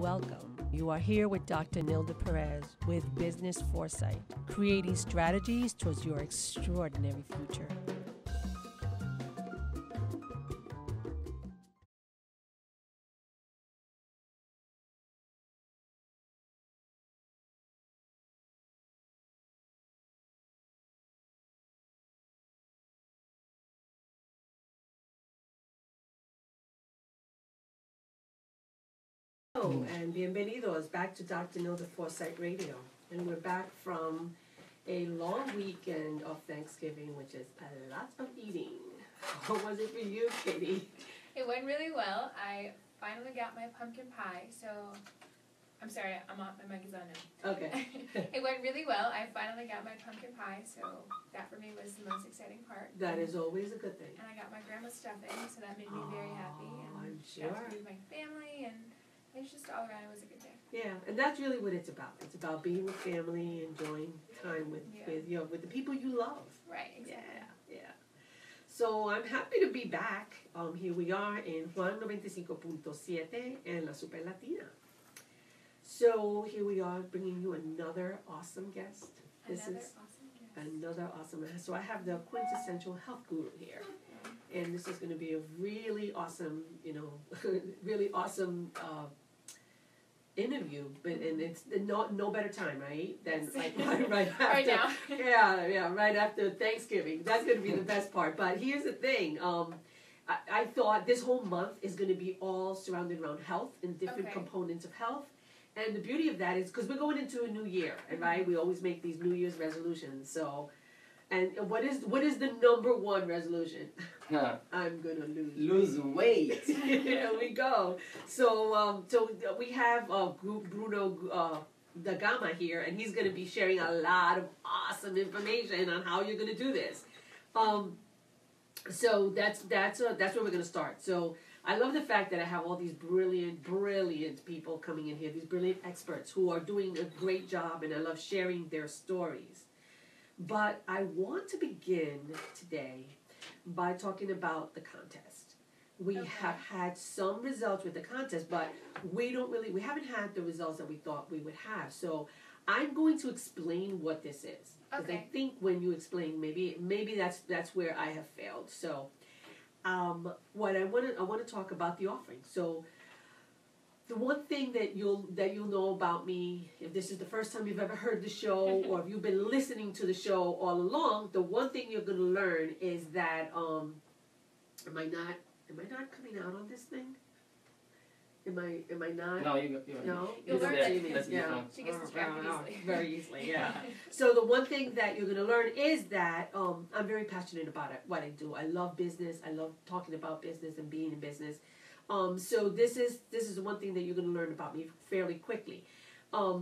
Welcome. You are here with Dr. Nilda Perez with Business Foresight, creating strategies towards your extraordinary future. Hello and bienvenidos back to Dr. Nilda Foresight Radio. And we're back from a long weekend of Thanksgiving, which is a lot of eating. How was it for you, Katie? It went really well. I finally got my pumpkin pie, so I'm sorry, my mic is on now. Okay. It went really well. I finally got my pumpkin pie, so that for me was the most exciting part. That is always a good thing. And I got my grandma's stuffing, so that made me very happy. And I'm sure. got to be with my family, and it was just all around, it was a good day. Yeah, and that's really what it's about. It's about being with family, enjoying time with with the people you love. Right, exactly. Yeah. So I'm happy to be back. Here we are in Juan 95.7 and La Super Latina. So here we are bringing you another awesome guest. Another awesome guest. So I have the quintessential health guru here. And this is going to be a really awesome, really awesome interview. And it's no better time, right? Than like right after. Right now. Yeah, right after Thanksgiving. That's going to be the best part. But here's the thing. I thought this whole month is going to be all surrounded around health and different components of health. And the beauty of that is because we're going into a new year, and right, we always make these New Year's resolutions. So, and what is the number one resolution? I'm gonna lose weight. Here we go. So we have Bruno da Gama here, and he's gonna be sharing a lot of awesome information on how you're gonna do this. So that's where we're gonna start. So I love the fact that I have all these brilliant people coming in here, these brilliant experts who are doing a great job, and I love sharing their stories. But I want to begin today by talking about the contest. We have had some results with the contest, but we haven't had the results that we thought we would have. So I'm going to explain what this is. Because I think when you explain, maybe that's where I have failed. So what I want to talk about the offering. So the one thing that you'll know about me, if this is the first time you've ever heard the show, or if you've been listening to the show all along, the one thing you're going to learn is that am I not coming out on this thing? Am I not? No, you no. You'll learn it. Yeah. She gets distracted easily. Very easily, yeah. So the one thing that you're going to learn is that I'm very passionate about what I do. I love business. I love talking about business and being in business. So this is the one thing that you're going to learn about me fairly quickly. I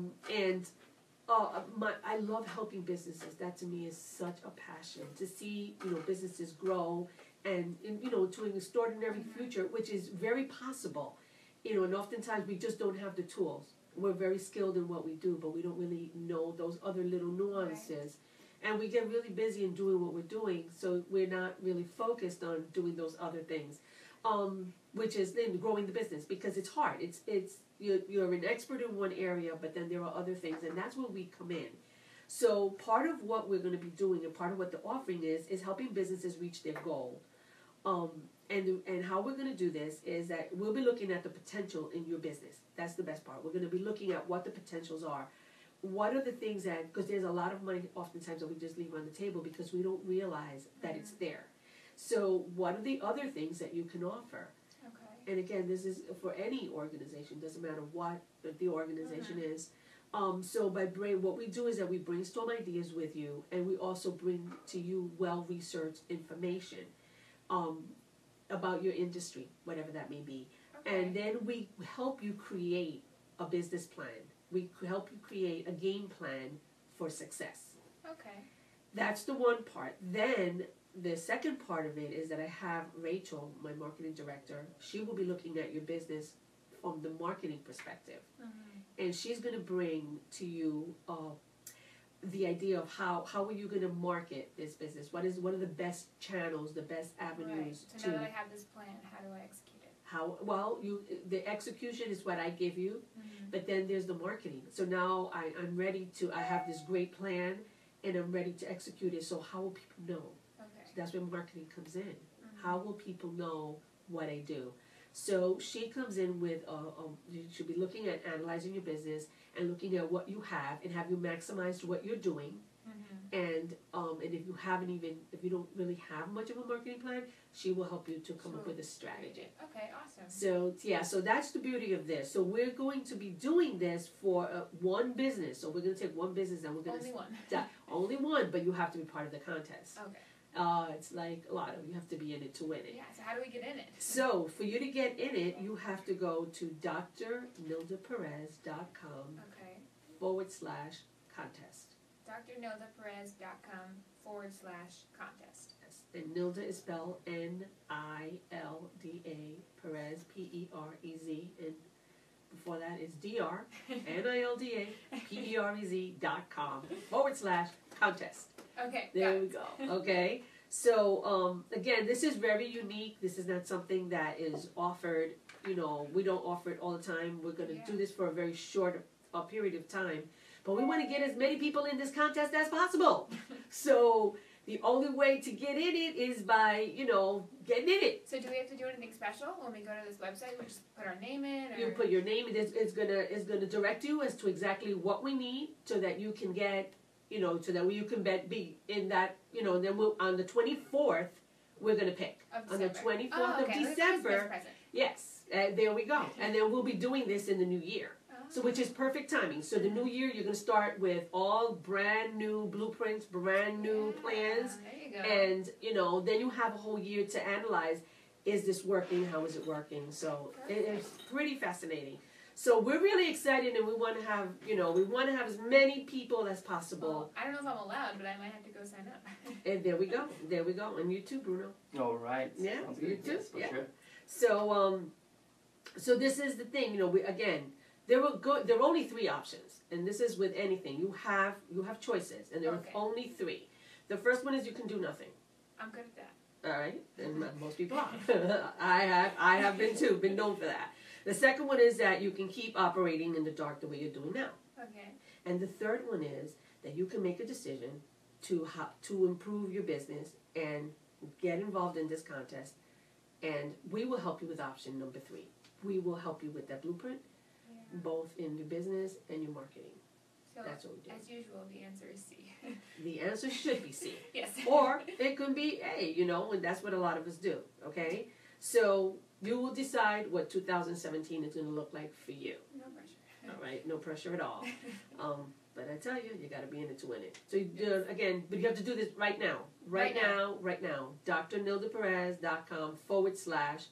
love helping businesses. That to me is such a passion, to see businesses grow and to an extraordinary future, which is very possible. And oftentimes we just don't have the tools. We're very skilled in what we do, but we don't really know those other little nuances. Right. And we get really busy in doing what we're doing, so we're not really focused on doing those other things, which is then growing the business, because it's hard. You're an expert in one area, but then there are other things, and that's where we come in. So part of what we're going to be doing, and part of what the offering is helping businesses reach their goal. And how we're going to do this is that we'll be looking at the potential in your business. That's the best part. We're going to be looking at what the potentials are. What are the things that, because there's a lot of money oftentimes that we just leave on the table because we don't realize that it's there. So what are the other things that you can offer? Okay. And again, this is for any organization. Doesn't matter what the organization is. So what we do is that we brainstorm ideas with you, and we also bring to you well-researched information about your industry, whatever that may be. Okay. And then we help you create a business plan. We help you create a game plan for success. Okay. That's the one part. Then the second part of it is that I have Rachel, my marketing director. She will be looking at your business from the marketing perspective. Mm-hmm. And she's going to bring to you the idea of how are you going to market this business? What are the best channels, the best avenues to know that I have this plan? How do I execute it? The execution is what I give you, Mm-hmm. but then there's the marketing. So now I'm ready I have this great plan, and I'm ready to execute it. So how will people know? Okay. So that's where marketing comes in. Mm-hmm. How will people know what I do? So she comes in with, you should be looking at analyzing your business and looking at what you have and have you maximized what you're doing. Mm-hmm. And if you don't really have much of a marketing plan, she will help you to come up with a strategy. Okay, awesome. So so that's the beauty of this. So we're going to be doing this for one business. So we're going to take one business and we're going Only one. Only one, but you have to be part of the contest. Okay. It's like a lot of you have to be in it to win it. Yeah. So how do we get in it? So for you to get in it, you have to go to drnildaperez.com Okay. /contest. drnildaperez.com/contest. Yes. And Nilda is spelled Nilda, Perez Perez, and before that is drnildaperez.com /contest. Okay. There we go. Okay. So again, this is very unique. This is not something that is offered. We don't offer it all the time. We're going to do this for a very short period of time. But we want to get as many people in this contest as possible. So the only way to get in it is by, getting in it. So do we have to do anything special when we go to this website? We just put our name in? Or? You put your name in. It's gonna direct you as to exactly what we need so that you can get, so that you can be in that, and then on the 24th, we're going to pick. On the 24th of December. Yes, there we go. And then we'll be doing this in the new year. So which is perfect timing. So the new year, you're going to start with all brand new blueprints, brand new plans. There you go. And, then you have a whole year to analyze, is this working? How is it working? So it's pretty fascinating. So we're really excited, and we want to have, as many people as possible. Well, I don't know if I'm allowed, but I might have to go sign up. And there we go. And you too, Bruno. All right. Yeah, Sounds you good. too. Yes, for Yeah. sure. So this is the thing, there are only three options, and this is with anything. You have choices, and there are only three. The first one is you can do nothing. I'm good at that. All right, and most people are. I have been known for that. The second one is that you can keep operating in the dark the way you're doing now. Okay. And the third one is that you can make a decision to improve your business and get involved in this contest, and we will help you with option number 3. We will help you with that blueprint, both in your business and your marketing. So that's what we do. As usual, the answer is C. The answer should be C. Yes. Or it could be A, and that's what a lot of us do, okay? So you will decide what 2017 is going to look like for you. No pressure. All right, no pressure at all. But I tell you, you got to be in it to win it. So again, but you have to do this right now. Right now. drnildaperez.com /contest.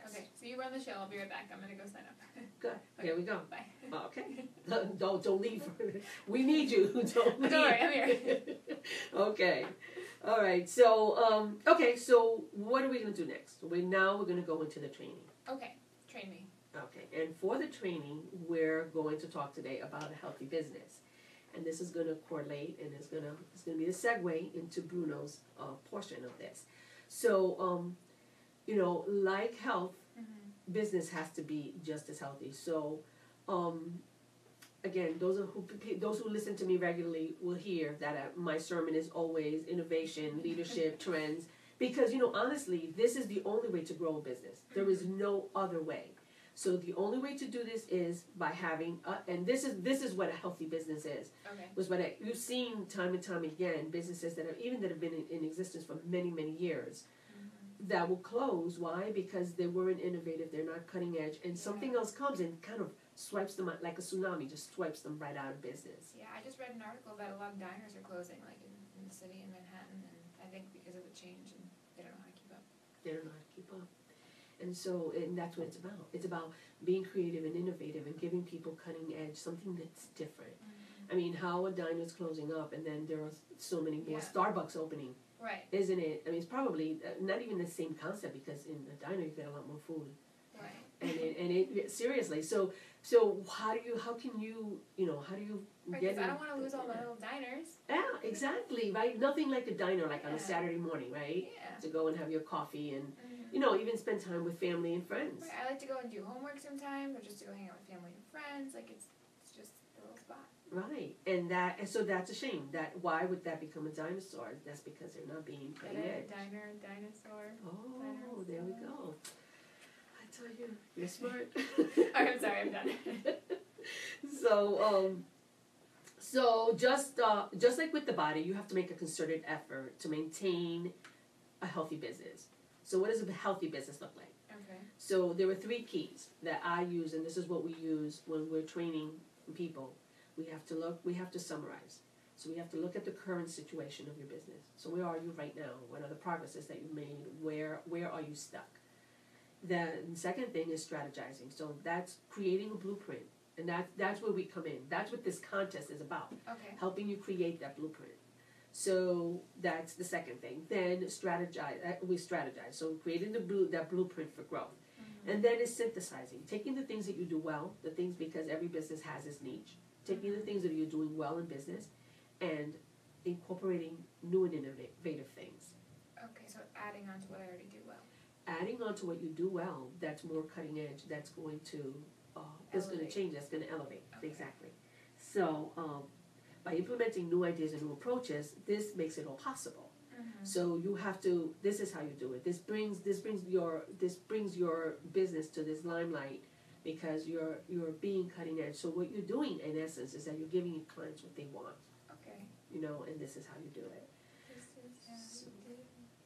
Okay, so you run the show. I'll be right back. I'm going to go sign up. Good. Okay. Here we go. Bye. Okay. Don't leave. We need you. Don't leave. Don't worry, I'm here. Okay. All right. So So what are we going to do next? We're going to go into the training. Okay. Train me. Okay. And for the training, we're going to talk today about a healthy business, and this is going to correlate, and it's going to be the segue into Bruno's portion of this. So, like health. Mm-hmm. Business has to be just as healthy. So, again, those who listen to me regularly will hear that my sermon is always innovation, leadership, trends. Because honestly, this is the only way to grow a business. There is no other way. So the only way to do this is by having, and this is what a healthy business is. Okay. Was what you've seen time and time again. Businesses that have been in existence for many, many years. That will close. Why? Because they weren't innovative. They're not cutting edge, and something else comes and kind of swipes them out like a tsunami. Just swipes them right out of business. Yeah, I just read an article that a lot of diners are closing, like in the city in Manhattan, and I think because of the change, and they don't know how to keep up. They don't know how to keep up, and that's what it's about. It's about being creative and innovative and giving people cutting edge, something that's different. I mean, how a diner is closing up, and then there are so many more Starbucks opening. Right. Isn't it? I mean, it's probably not even the same concept because in a diner you get a lot more food. Right. And it seriously. So how do you Right, get? because I don't want to lose all my little diners. Yeah, exactly. Right. Nothing like a diner, like on a Saturday morning, right? Yeah. To go and have your coffee and you know, even spend time with family and friends. Right. I like to go and do homework sometimes, or just to go hang out with family and friends. Like it's just a little spot. Right, and so that's a shame. Why would that become a dinosaur? That's because they're not being cutting edge. Dinosaur. Oh, there we go. I tell you, you're smart. I'm sorry, I'm done. So just like with the body, you have to make a concerted effort to maintain a healthy business. So what does a healthy business look like? Okay. So there were 3 keys that I use, and this is what we use when we're training people. We have to summarize. So we have to look at the current situation of your business. So where are you right now? What are the progresses that you've made? Where are you stuck? The second thing is strategizing. So that's creating a blueprint. And that's where we come in. That's what this contest is about. Okay. Helping you create that blueprint. So that's the second thing. Then strategize. We strategize. So creating that blueprint for growth. Mm-hmm. And then it's synthesizing. Taking the things that you do well, the things, because every business has its niche. Taking the things that you're doing well in business and incorporating new and innovative things. Okay, so adding on to what I already do well. Adding on to what you do well, that's more cutting edge, that's going to change, that's going to elevate. Okay. Exactly. So by implementing new ideas and new approaches, this makes it all possible. Mm-hmm. So you have to, this is how you do it. This brings your business to this limelight, because you're being cutting edge. So what you're doing in essence is that you're giving your clients what they want. Okay. You know, and this is how you do it.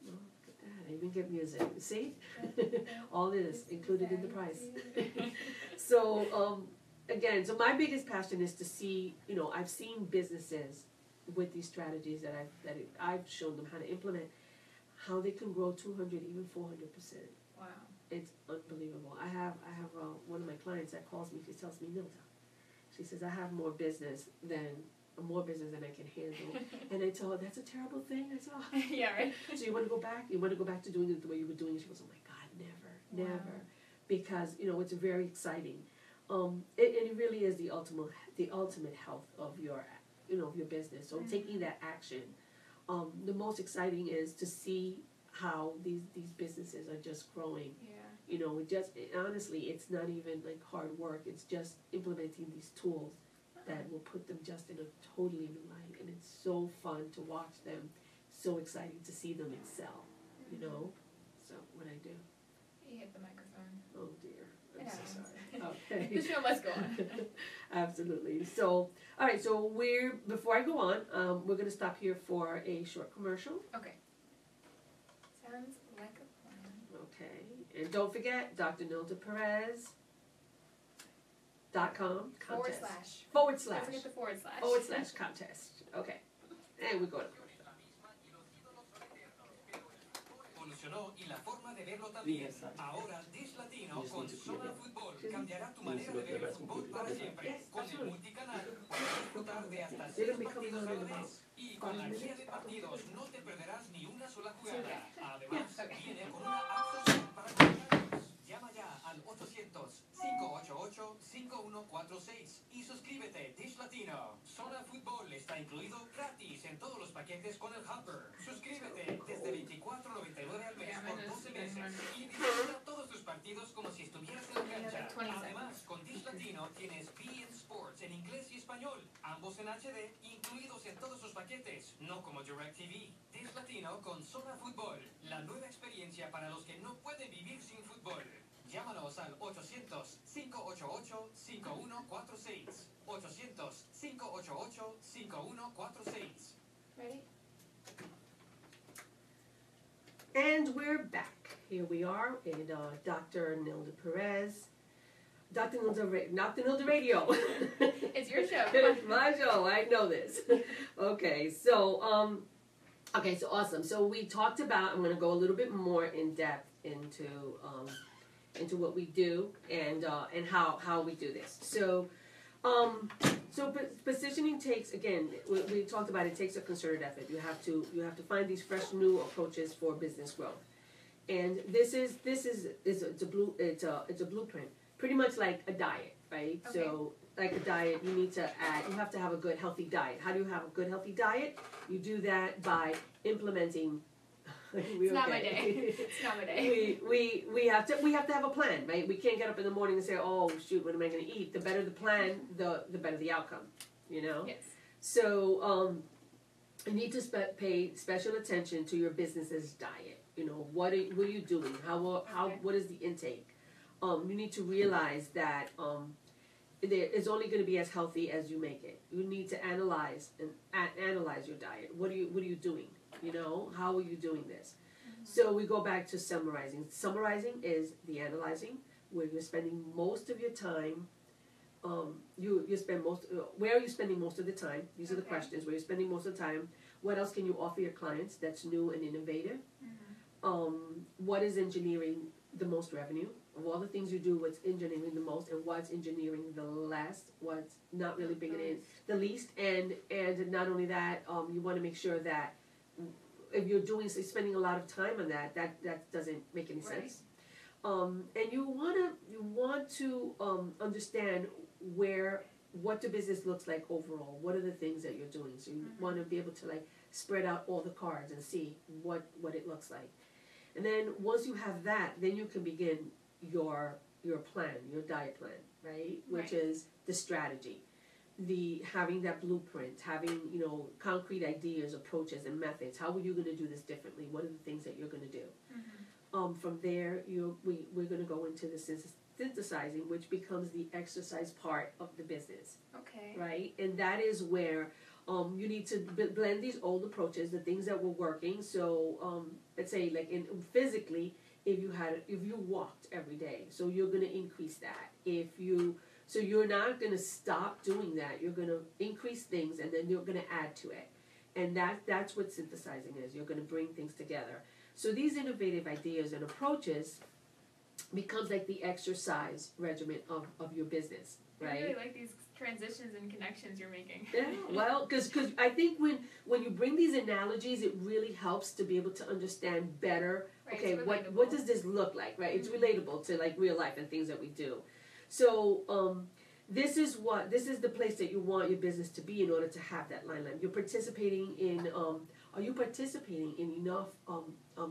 Look at that. I even get music. See? All this included in the price. So again, so my biggest passion is to see, you know, I've seen businesses with these strategies that I've shown them how to implement, how they can grow 200, even 400%. Wow. It's unbelievable. I have one of my clients that calls me. She tells me, Nilda, she says, I have more business than I can handle. And I tell her, that's a terrible thing. I said, oh. Yeah, right. So you want to go back? You want to go back to doing it the way you were doing it? She goes, oh my God, never. Because, you know, it's very exciting. It really is the ultimate health of your business. So taking that action. The most exciting is to see how these businesses are just growing. Yeah. You know, honestly, it's not even like hard work. It's just implementing these tools that will put them just in a totally new light. And it's so fun to watch them. So exciting to see them excel, you know. So what I do. You hit the microphone. Oh dear. I'm so sorry. Okay. The show must go on. Absolutely. So, all right. So before I go on, we're going to stop here for a short commercial. Okay. Sounds like a plan. Okay. And don't forget, Dr. Nilda Perez. .com contest. / Don't forget the / contest. Okay. And we go to y la forma de verlo también. Ahora Dish Latino con Zona Fútbol cambiará tu manera de ver el fútbol para siempre. Con el multicanal puedes disfrutar de hasta 6 partidos a la vez. Y con la guía de partidos no te perderás ni una sola jugada. Además, viene con una app social para comunicarnos. Llama ya al 800-588-5146 y suscríbete. Dish Latino. Zona Fútbol está incluido gratis en todos los paquetes con el Hopper. Suscríbete desde $24.99 al mes por 12 meses y disfruta todos tus partidos como si estuvieras en la cancha. Además, con Dish Latino tienes beIN Sports en inglés y español, ambos en HD, incluidos en todos sus paquetes, no como DirecTV. Dish Latino con Zona Fútbol, la nueva experiencia para los que no pueden vivir sin fútbol. Llámanos al 800-588-5146. 800-588-5146. Ready? And we're back. Here we are, and Dr. Nilda Perez. Dr. Nilda Radio. It's your show. It's my show. I know this. Okay, so awesome. So we talked about, I'm going to go a little bit more in depth into what we do and how we do this. So positioning takes, again, we talked about, it takes a concerted effort. You have to find these fresh new approaches for business growth, and it's a blueprint, pretty much like a diet, right? Okay. So like a diet, you have to have a good healthy diet. How do you have a good healthy diet? You do that by implementing It's not my day. It's not my day. We have to have a plan, right? We can't get up in the morning and say, oh shoot, what am I going to eat? The better the plan, the better the outcome, you know. Yes. So you need to pay special attention to your business's diet. You know, what are you doing? What is the intake? You need to realize that it's only going to be as healthy as you make it. You need to analyze your diet. What are you doing? You know, how are you doing this? Mm-hmm. So we go back to summarizing. Summarizing is the analyzing, where you're spending most of your time. Where are you spending most of the time? These are the questions. Where you're spending most of the time. What else can you offer your clients that's new and innovative? Mm-hmm. What is engineering the most revenue? Of all the things you do, what's engineering the most, and what's engineering the less, what's not really bringing in the least, and not only that, you want to make sure that if you're spending a lot of time on that doesn't make any sense. And you want to understand what the business looks like overall. What are the things that you're doing? So you want to be able to like spread out all the cards and see what it looks like. And then once you have that, then you can begin your plan, your diet plan, right? Which is the strategy, having that blueprint, having concrete ideas, approaches, and methods. How are you going to do this differently? What are the things that you're going to do? Mm-hmm. From there, we're going to go into the synthesizing, which becomes the exercise part of the business. Okay. Right, and that is where you need to blend these old approaches, the things that were working. So let's say like physically, if you walked every day, so you're going to increase that. So you're not going to stop doing that. You're going to increase things, and then you're going to add to it. And that's what synthesizing is. You're going to bring things together. So these innovative ideas and approaches becomes like the exercise regimen of your business, right? I really like these transitions and connections you're making. Yeah, well, because I think when you bring these analogies, it really helps to be able to understand better. Right, okay, what does this look like? Right, it's relatable to like real life and things that we do. So this is the place that you want your business to be in order to have that line. You're participating in. Are you participating in enough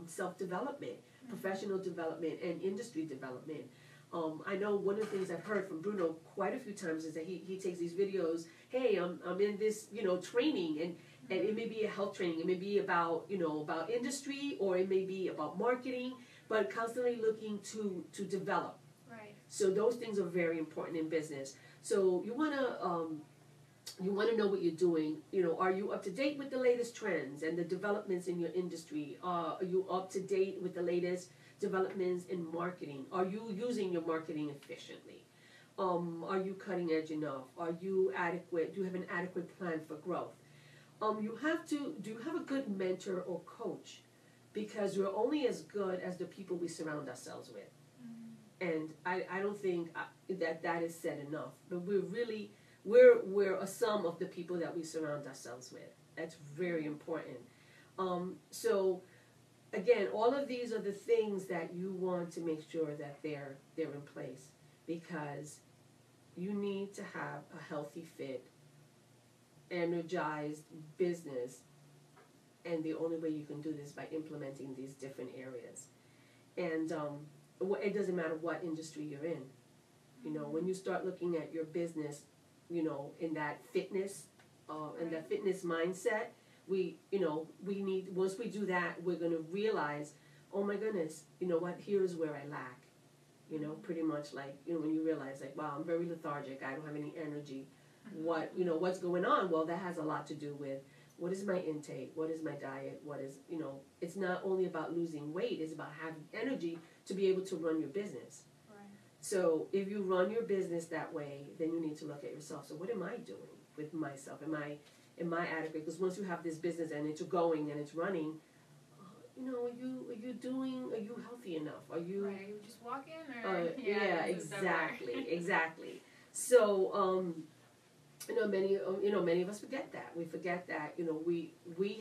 self-development, professional development, and industry development? I know one of the things I've heard from Bruno quite a few times is that he takes these videos. Hey, I'm in this training, and it may be a health training. It may be about about industry, or it may be about marketing, but constantly looking to develop. Right. So those things are very important in business. So you want to know what you're doing. Are you up to date with the latest trends and the developments in your industry? Are you up to date with the latest developments in marketing? Are you using your marketing efficiently? Are you cutting edge enough? Are you adequate? Do you have an adequate plan for growth? Do you have a good mentor or coach? Because we're only as good as the people we surround ourselves with. And I don't think that is said enough. But we're a sum of the people that we surround ourselves with. That's very important. So again, all of these are the things that you want to make sure that they're in place, because you need to have a healthy, fit, energized business, and the only way you can do this is by implementing these different areas. And it doesn't matter what industry you're in. When you start looking at your business, in that fitness, and that fitness mindset, we need, once we do that, we're going to realize, oh my goodness, here's where I lack. Pretty much like, when you realize like, wow, I'm very lethargic, I don't have any energy. What's going on? Well, that has a lot to do with what is my intake, what is my diet, what is, it's not only about losing weight, it's about having energy to be able to run your business. Right. So if you run your business that way, then you need to look at yourself. So what am I doing with myself? Am I adequate? Because once you have this business and it's going and it's running, are you healthy enough? Are you right? You just walk in, or exactly. So many of us forget that. We forget that we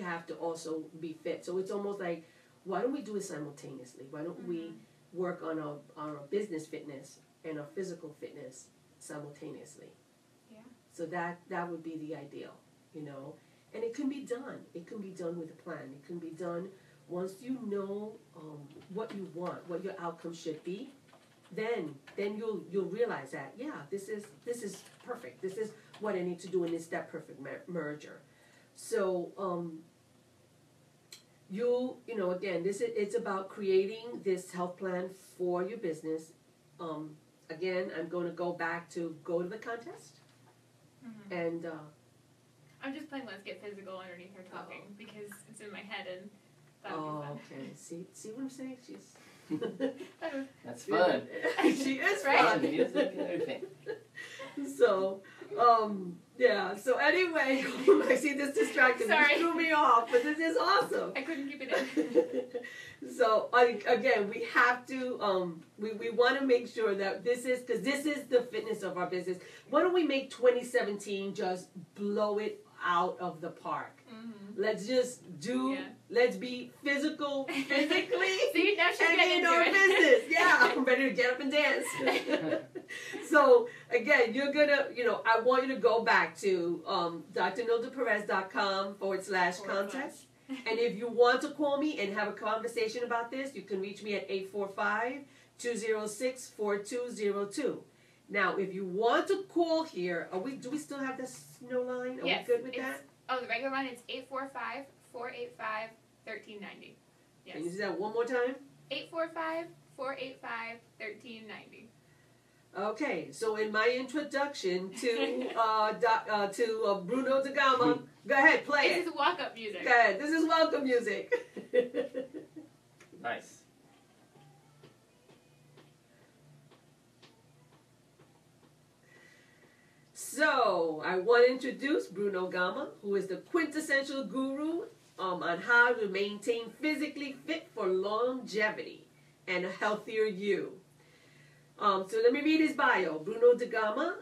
have to also be fit. So it's almost like, why don't we do it simultaneously? Why don't we work on our business fitness and our physical fitness simultaneously? Yeah. So that would be the ideal, And it can be done. It can be done with a plan. It can be done once you know what you want, what your outcome should be, then you'll realize that, yeah, this is perfect. This is what I need to do, and it's that perfect merger. So you know, again, it's about creating this health plan for your business. Again, I'm going to go back to go to the contest, and I'm just playing Let's Get Physical underneath her talking because it's in my head and that would be fun. Okay. See what I'm saying? She's That's fun. She is Right? fun. Music and everything. So, yeah. So anyway, I see this distraction. Sorry. This threw me off, but this is awesome. I couldn't keep it in. So again, we have to we want to make sure that this is, because this is the fitness of our business. Why don't we make 2017 just blow it out of the park? Let's just do. Yeah. Let's be physically. See, now she's And getting in our into it. business, yeah, I'm ready to get up and dance. So again, you're gonna, I want you to go back to drnildaperez.com/contest. And if you want to call me and have a conversation about this, you can reach me at 845-206-4202. Now, if you want to call here, do we still have the snow line? Are Yes, we good with that? Oh, the regular one is 845-485-1390. Yes. Can you do that one more time? 845-485-1390. Okay, so in my introduction to Bruno da Gama, go ahead, play This it. is walk-up music. Go ahead, this is welcome music. Nice. So, I want to introduce Bruno Gama, who is the quintessential guru on how to maintain physically fit for longevity and a healthier you. So let me read his bio. Bruno da Gama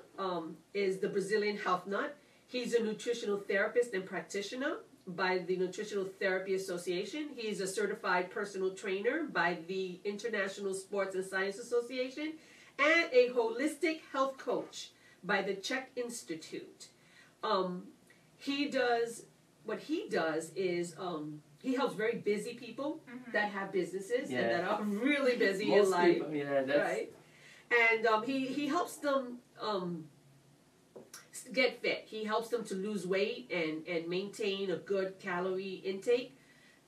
is the Brazilian health nut. He's a nutritional therapist and practitioner by the Nutritional Therapy Association. He's a certified personal trainer by the International Sports and Science Association, and a holistic health coach by the CHEK Institute. He does he helps very busy people that have businesses and that are really busy Most in life, people, yeah, that's right? And he helps them get fit. He helps them to lose weight and maintain a good calorie intake,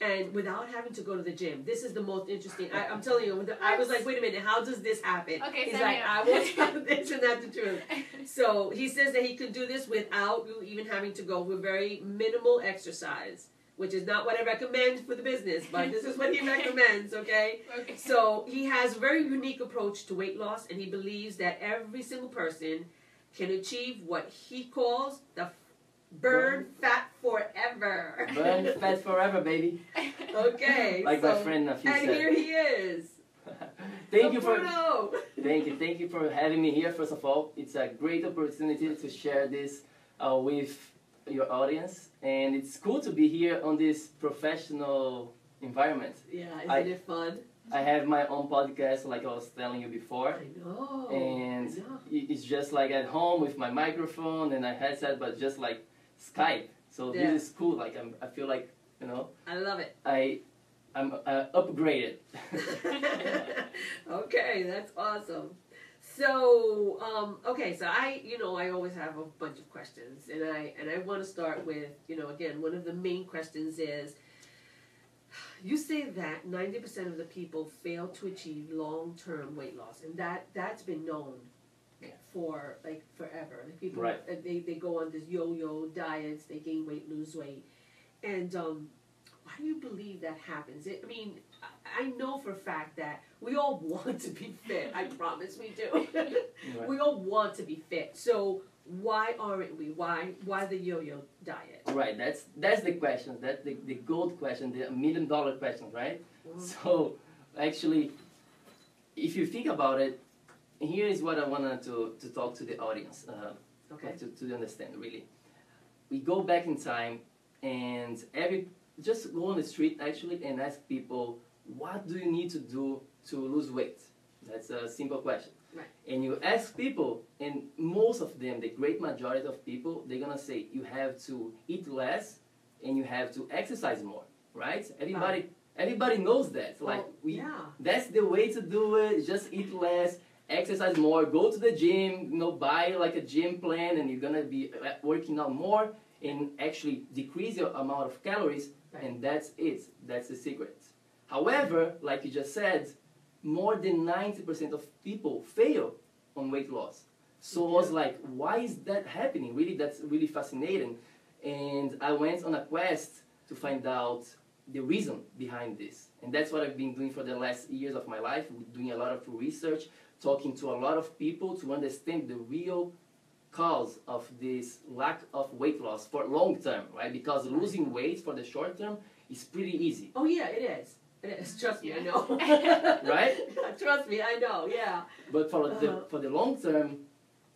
and without having to go to the gym. This is the most interesting. I'm telling you, I was like, wait a minute, how does this happen? Okay, He's sign like, me up. I will tell this and that's the truth. So he says that he could do this without you even having to go with very minimal exercise, which is not what I recommend for the business, but this is what he recommends, okay? Okay. So he has a very unique approach to weight loss, and he believes that every single person can achieve what he calls the burn fat forever. burn fat forever, baby. Okay. Like my friend Nafi and said. here he is. Thank you for Bruno. thank you for having me here. First of all, it's a great opportunity to share this with your audience, and it's cool to be here on this professional environment. Yeah, isn't it fun? I have my own podcast, like I was telling you before, I know. and I know. it's just like at home with my microphone and a headset, but just like Skype. So Yeah. this is cool. Like I feel like I love it. I'm upgraded. Okay, that's awesome. So, okay, so I always have a bunch of questions, and I want to start with, again, one of the main questions is, you say that 90% of the people fail to achieve long-term weight loss, and that's been known for like forever. Like people, Right. they go on this yo-yo diets, they gain weight, lose weight, and why do you believe that happens? I know for a fact that we all want to be fit. I promise we do. Right. We all want to be fit. So why aren't we? Why the yo-yo diet? Right, that's the question. That's the gold question, the $1 million question, right? Mm. So actually, if you think about it, here is what I wanted to talk to the audience, Okay. to understand really. We go back in time, and just go on the street actually and ask people, what do you need to do to lose weight? That's a simple question. Right. And you ask people, and most of them, the great majority of people, they're gonna say you have to eat less and you have to exercise more, right? Everybody knows that. Like that's the way to do it. Just eat less, exercise more, go to the gym, buy like a gym plan, and you're gonna be working out more and actually decrease your amount of calories, and that's it. That's the secret. However, like you just said, more than 90% of people fail on weight loss. So I was like, why is that happening? Really, that's really fascinating. And I went on a quest to find out the reason behind this. And that's what I've been doing for the last years of my life, doing a lot of research, talking to a lot of people to understand the real cause of this lack of weight loss for long term, right? Because losing weight for the short term is pretty easy. Oh yeah, it is. It is. Trust me, I know. Right? Trust me, I know. Yeah. But for the long term,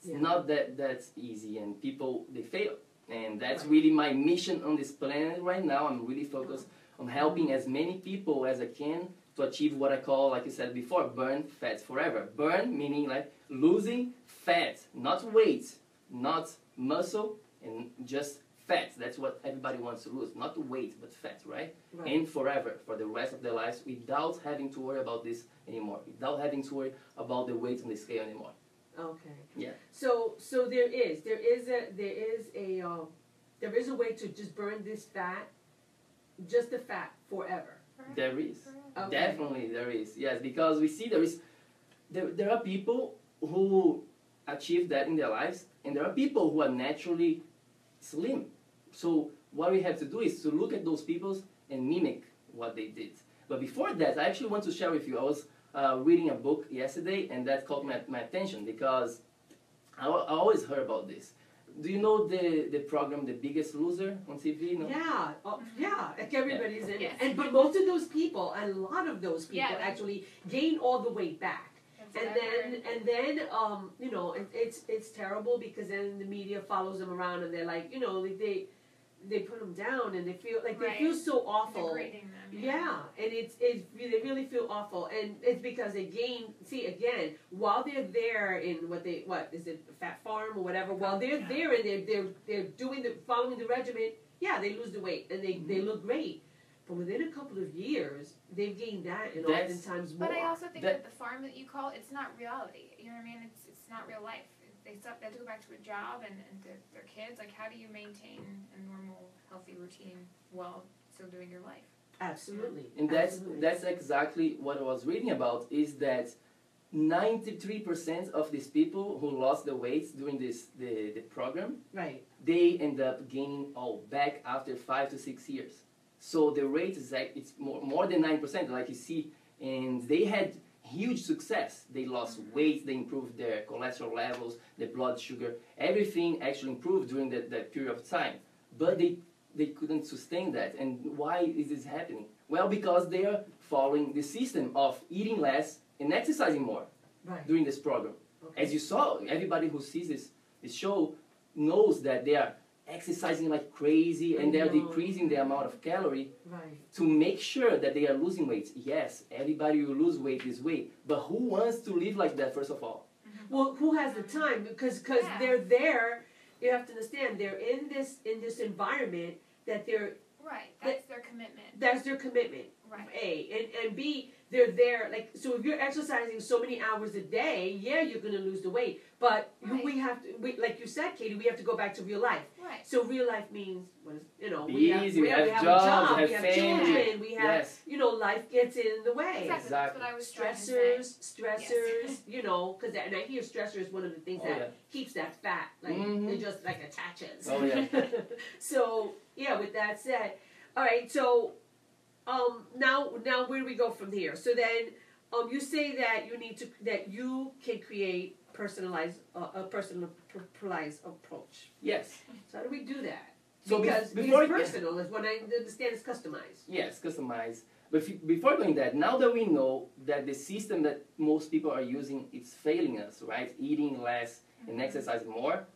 it's not that's easy, and people they fail. And that's really my mission on this planet right now. I'm really focused on helping as many people as I can to achieve what I call, like you said before, burn fat forever. Burn meaning like losing fat, not weight, not muscle, and just fat. That's what everybody wants to lose. Not weight, but fat, right? And forever, for the rest of their lives, without having to worry about this anymore, without having to worry about the weight on the scale anymore. Okay. Yeah. So there is a way to just burn this fat, just the fat forever. There is. Okay. Definitely there is. Yes, because we see there are people who achieve that in their lives, and there are people who are naturally slim. So what we have to do is to look at those people and mimic what they did. But before that, I actually want to share with you, I was reading a book yesterday, and that caught my attention because I always heard about this. Do you know the program The Biggest Loser on TV? No? Yeah, like everybody's in it. But most of those people, a lot of those people actually gain all the weight back. And then it's terrible because then the media follows them around and they're like, they put them down and they feel like they feel so awful. Degrading them. Yeah, and they really feel awful, and it's because they gain. See again, while they're there in what is it, a fat farm or whatever? While they're there and they're following the regimen, they lose the weight and they look great. But within a couple of years, they've gained that and oftentimes more. But I also think that the farm that you call, it's not reality. You know what I mean? It's not real life. They have to go back to a job and their kids. Like, how do you maintain a normal, healthy routine while still doing your life? Absolutely. And that's exactly what I was reading about, is that 93% of these people who lost the weight during the program, they end up gaining all back after 5 to 6 years. So the rate is it's more than 9%, like you see, and they had huge success. They lost weight, they improved their cholesterol levels, their blood sugar, everything actually improved during that period of time. But they couldn't sustain that. And why is this happening? Well, because they are following the system of eating less and exercising more during this program. Okay. As you saw, everybody who sees this show knows that they are exercising like crazy and they are decreasing the amount of calorie to make sure that they are losing weight. Yes, everybody will lose weight this way, but who wants to live like that, first of all? Well, who has the time? Because they're there. You have to understand, they're in this environment that they're that's their commitment. That's their commitment. Right. A and B, they're there. Like, so if you're exercising so many hours a day, you're going to lose the weight. But we have to, like you said, Katie, we have to go back to real life. Right. So real life means, we have jobs, a job, we have family. children, we have, life gets in the way. Exactly. That's what I was stressors, because and I hear stressor is one of the things that keeps that fat, like it just like attaches. Oh yeah. So with that said, all right, so now where do we go from here? So then you say that you can create a personalized approach. Yes. So how do we do that? So because personal is when I understand it's customized. Yes, customized. But before doing that, now that we know that the system that most people are using is failing us, right? Eating less and exercising more,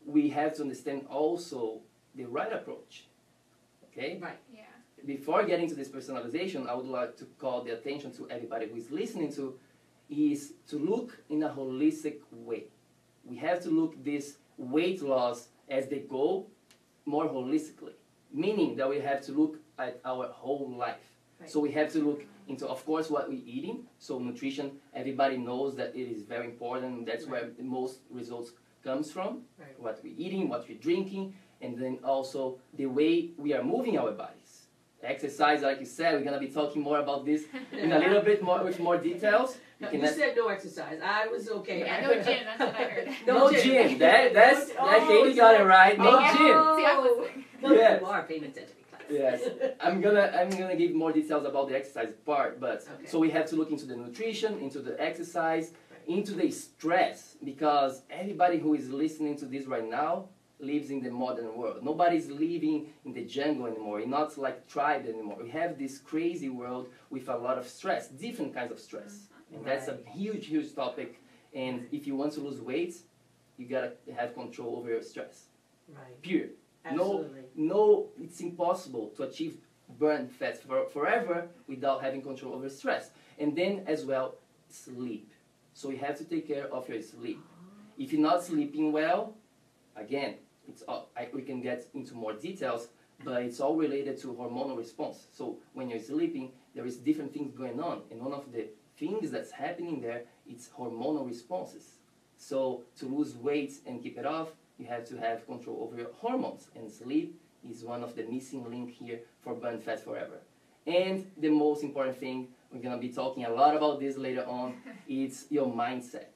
we have to understand also the right approach. Okay? Right. Yeah. Before getting to this personalization, I would like to call the attention to everybody who is listening to is to look in a holistic way. We have to look this weight loss as the goal more holistically, meaning that we have to look at our whole life. Right. So we have to look into, of course, what we're eating. So nutrition, everybody knows that it is very important. That's where the most results comes from. Right. What we're eating, what we're drinking, and then also the way we are moving our bodies. Exercise, like you said, we're going to be talking more about this in a little bit more with more details. You said no exercise. I was okay. Yeah, no gym, that's what I heard. No gym. That's Katie got it right. No gym. See, I was like, Well, Yes. you are paying attention in class. Yes, I'm gonna give more details about the exercise part, but Okay. so we have to look into the nutrition, into the exercise, into the stress, because everybody who is listening to this right now lives in the modern world. Nobody's living in the jungle anymore. It's not like tribe anymore. We have this crazy world with a lot of stress, different kinds of stress, and that's a huge, huge topic. And if you want to lose weight, you gotta have control over your stress. Right. Period. Absolutely. No, it's impossible to achieve burn fats forever without having control over stress. And then as well, sleep. So you have to take care of your sleep. If you're not sleeping well, again, we can get into more details, but it's all related to hormonal response. So when you're sleeping, there is different things going on, and one of the things that's happening there, it's hormonal responses. So to lose weight and keep it off, you have to have control over your hormones, and sleep is one of the missing link here for burn fat forever. And the most important thing, we're gonna be talking a lot about this later on, it's your mindset.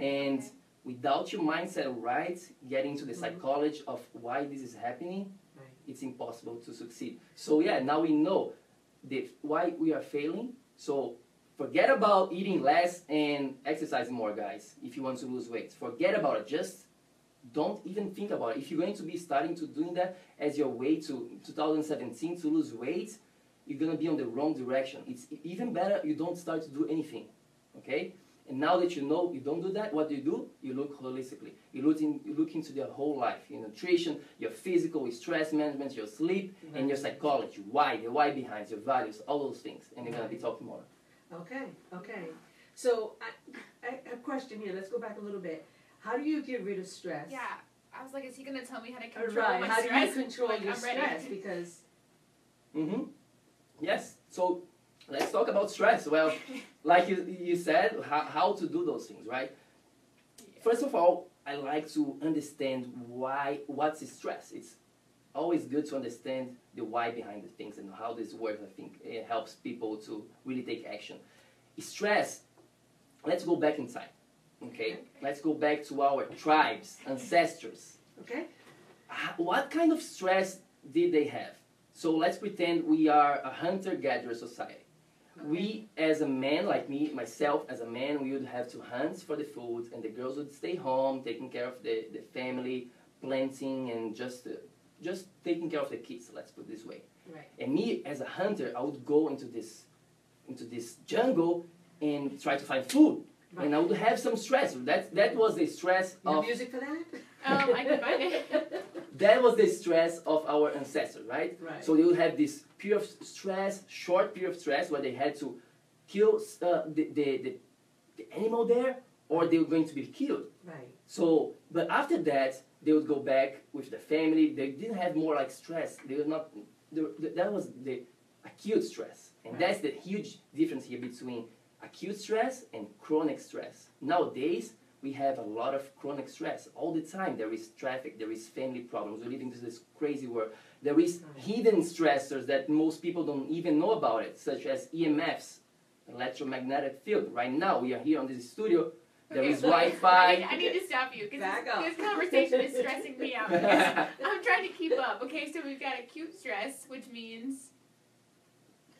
And without your mindset right, getting to the psychology of why this is happening, it's impossible to succeed. So yeah, now we know why we are failing. So forget about eating less and exercising more, guys, if you want to lose weight. Forget about it. Just don't even think about it. If you're going to be starting to doing that as your way to 2017 to lose weight, you're going to be on the wrong direction. It's even better you don't start to do anything, okay? And now that you know you don't do that, what do? You look holistically. You look into your whole life, your nutrition, your physical, your stress management, your sleep, and your psychology. Why? The why behind your values, all those things. And you're going to be talking more. Okay. So I have a question here. Let's go back a little bit. How do you get rid of stress? yeah. I was like, is he going to tell me how to control Right. my How stress? do you control Like, your I'm ready. stress? Because Yes. So let's talk about stress. Well, like you said, how to do those things, right? First of all, I like to understand what's stress. It's always good to understand the why behind the things and how this works. I think it helps people to really take action. Stress, let's go back in time, okay? Let's go back to our tribes, ancestors. okay. What kind of stress did they have? So let's pretend we are a hunter-gatherer society. We, as a man, like me, myself, as a man, we would have to hunt for the food, and the girls would stay home, taking care of the family, planting, and just taking care of the kids, let's put it this way. Right. And me, as a hunter, I would go into this jungle and try to find food. Right. And I would have some stress. That was the stress You have of... music for that? I can find it. That was the stress of our ancestors, right? Right. So they would have this period of stress, short period of stress, where they had to kill the animal there, or they were going to be killed. Right. So, but after that, they would go back with the family. They didn't have more like stress. They were not. That was the acute stress, and Right. that's the huge difference here between acute stress and chronic stress. Nowadays, we have a lot of chronic stress all the time. There is traffic, there is family problems. We live in this crazy world. There is hidden stressors that most people don't even know about it, such as EMFs, electromagnetic field. Right now, we are here on this studio. There is Wi-Fi. I need to stop you because Back up. this conversation is stressing me out. Because I'm trying to keep up. Okay, so we've got acute stress, which means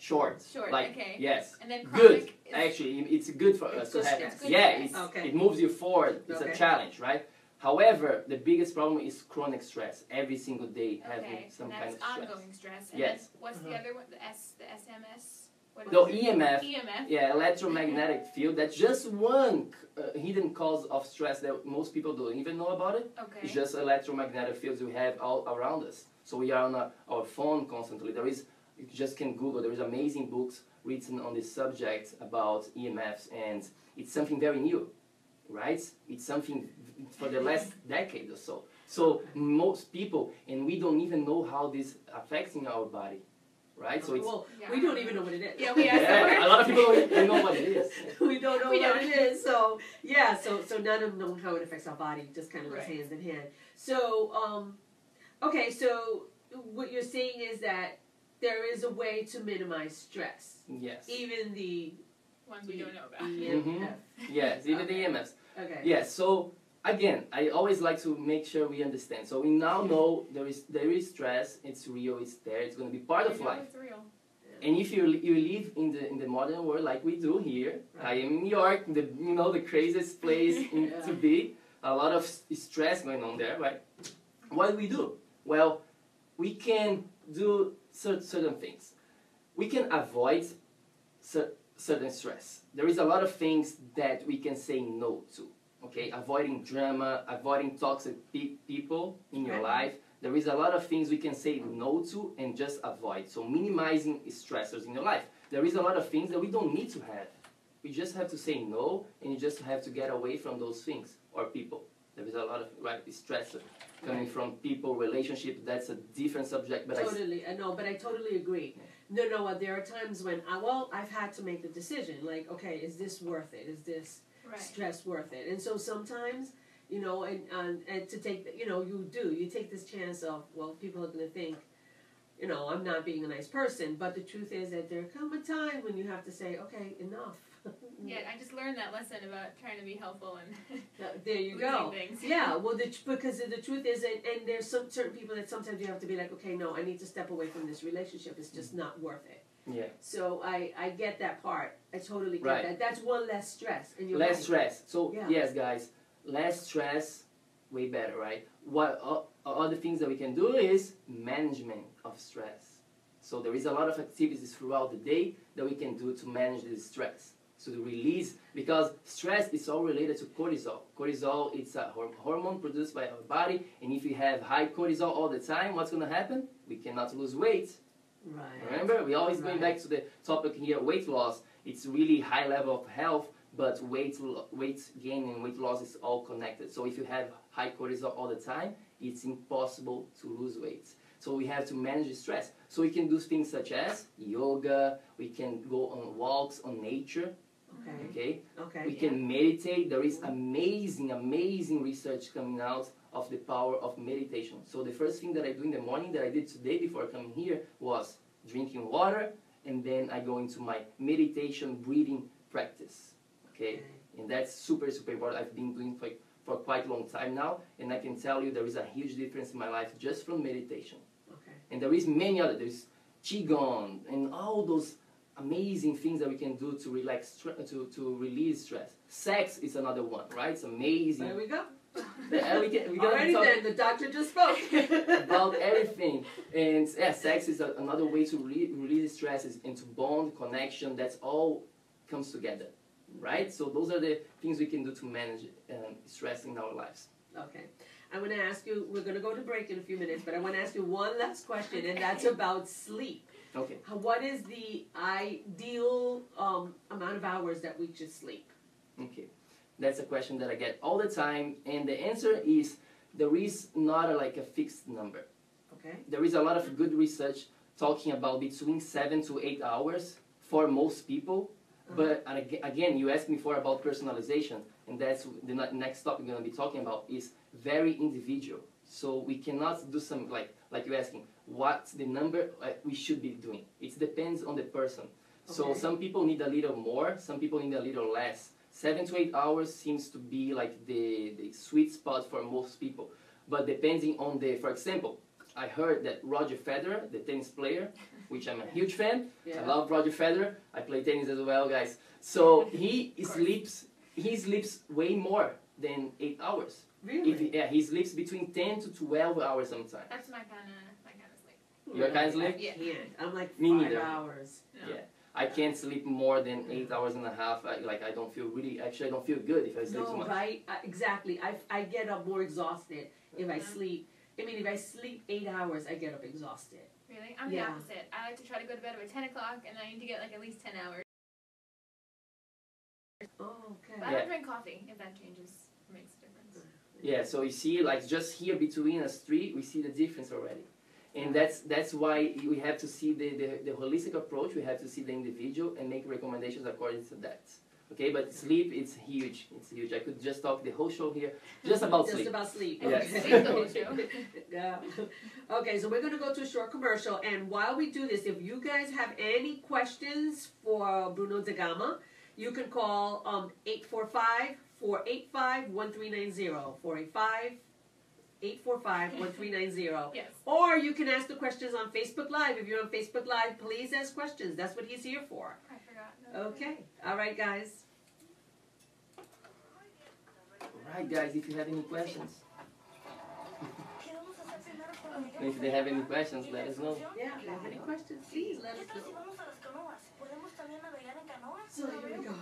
Short. Like, okay. yes. And then Good. chronic is, Actually, it's good for us to good have. stress. Good Yeah, stress. Okay. it moves you forward. It's Okay. a challenge, right? However, the biggest problem is chronic stress. Every single day having okay, some and kind that's of stress. ongoing stress. And Yes. then what's the other one? The SMS? What No, is it? EMF. EMF. Yeah, electromagnetic field. That's just one hidden cause of stress that most people don't even know about it. Okay. It's just electromagnetic fields we have all around us. So we are on our phone constantly. You just can Google. There is amazing books written on this subject about EMFs, and it's something very new, right? It's something for the last decade or so. So most people, and we don't even know how this affects in our body. right? So it's well, we don't even know what it is. Yeah, we asked yeah, a lot of people don't know what it is. We don't know what it is. So yeah, so none of them know how it affects our body. Just kind of goes hand in hand. So okay, so what you're saying is that there is a way to minimize stress. Yes. Even the ones we don't know about. EMF. Yes, even the EMFs. Okay. Yes. So again, I always like to make sure we understand. So we now know there is stress. It's real. It's there. It's going to be part of life. It's real. And if you live in the modern world like we do here, I am in New York, the craziest place to be. A lot of stress going on there, right? What do we do? Well, we can do certain things. We can avoid certain stress. There is a lot of things that we can say no to. Okay, avoiding drama, avoiding toxic people in your life. There is a lot of things we can say no to and just avoid. So minimizing stressors in your life. There is a lot of things that we don't need to have. We just have to say no, and you just have to get away from those things or people. There is a lot of stress coming from people, relationships. That's a different subject. But totally, I know, but I totally agree. No, there are times when I've had to make the decision. Like, okay, is this worth it? Is this stress worth it? And so sometimes, and to take, you take this chance of, well, people are going to think, I'm not being a nice person. But the truth is that there comes a time when you have to say, okay, enough. Yeah, I just learned that lesson about trying to be helpful and there you go. Things. Yeah, well, because the truth is, and there's some certain people that sometimes you have to be like, okay, no, I need to step away from this relationship. It's just not worth it. Yeah. So I get that part. I totally get that. That's one less stress in your life. Stress. So yes, guys, less stress, way better, right? What other things that we can do is management of stress. So there is a lot of activities throughout the day that we can do to manage this stress. So the release, because stress is all related to cortisol. Cortisol, it's a hormone produced by our body, and if you have high cortisol all the time, what's going to happen? We cannot lose weight. Right. Remember, we always going back to the topic here, weight loss. It's really high level of health, but weight gain and weight loss is all connected. So if you have high cortisol all the time, it's impossible to lose weight. So we have to manage stress. So we can do things such as yoga, we can go on walks on nature. Okay. We can meditate. There is amazing research coming out of the power of meditation. So the first thing that I do in the morning that I did today before coming here was drinking water, and then I go into my meditation breathing practice. Okay. And that's super important. I've been doing for quite a long time now, and I can tell you there is a huge difference in my life just from meditation. And there is many other. There's qigong and all those amazing things that we can do to relax, to release stress. Sex is another one, right? It's amazing. There we go. We already then, the doctor just spoke. about everything. And sex is another way to release stress and to bond, connection. That's all comes together, right? So those are the things we can do to manage stress in our lives. Okay. I'm going to ask you, we're going to go to break in a few minutes, but I want to ask you one last question, and that's about sleep. Okay. What is the ideal amount of hours that we should sleep? Okay. That's a question that I get all the time, and the answer is there is not a fixed number. Okay. There is a lot of good research talking about between 7 to 8 hours for most people. But again, you asked me about personalization, and that's the next topic we're going to be talking about is very individual. So we cannot do some, like you're asking, what's the number we should be doing? It depends on the person. So some people need a little more, some people need a little less. 7 to 8 hours seems to be like the sweet spot for most people. But depending on for example, I heard that Roger Federer, the tennis player, which I'm a huge fan. I love Roger Federer. I play tennis as well, guys. So he sleeps way more than 8 hours. Really? He sleeps between 10 to 12 hours sometimes. That's my kind of sleep. Your kind of sleep? I can't. I'm like Me 5 neither. hours. No. Yeah. I can't sleep more than 8 hours and a half. I don't feel I don't feel good if I sleep too much. No, right? Exactly. I get up more exhausted if I sleep. I mean, if I sleep 8 hours, I get up exhausted. Really? I'm the opposite. I like to try to go to bed about 10 o'clock, and I need to get at least 10 hours. Oh, okay. But I don't drink coffee, if that changes, makes a difference. Yeah, so you see, just here between us three, we see the difference already. And that's why we have to see the holistic approach. We have to see the individual and make recommendations according to that. Okay, but sleep, it's huge. It's huge. I could just talk the whole show here just about sleep. Just about sleep. Yes. Okay. The whole show. Yeah. Okay, so we're going to go to a short commercial. And while we do this, if you guys have any questions for Bruno da Gama, you can call 845-485-1390. 485-845-1390. Yes. Or you can ask the questions on Facebook Live. If you're on Facebook Live, please ask questions. That's what he's here for. I forgot. No. Okay. All right, guys. All right, guys, if you have any questions. If they have any questions, let us know. Yeah, if you have any questions, please let us know. So here we go.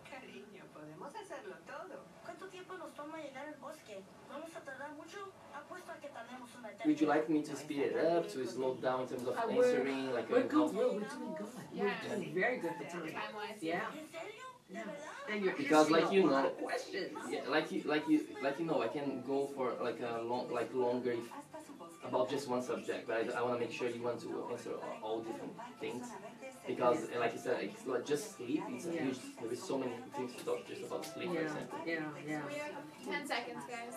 Cariño, podemos hacerlo todo. ¿Cuánto tiempo nos toma llegar al bosque? ¿Vamos a tardar mucho? Apuesto a que tardemos una eternidad. Would you like me to speed it up, to slow down in terms of answering? Like We're good. We're doing good. Yeah. We're doing very good for time. Time-wise. Yeah. ¿En serio? ¿De Yeah. verdad? And you're Because, answering like, you a lot know- of questions. Yeah, like you know, I can go for like a longer about just one subject, but I want to make sure you want to answer all different things. Because, like you said, it's not just sleep. It's a huge. There is so many things to talk just about sleep, for Yeah, example. yeah, yeah. We have 10 seconds, guys.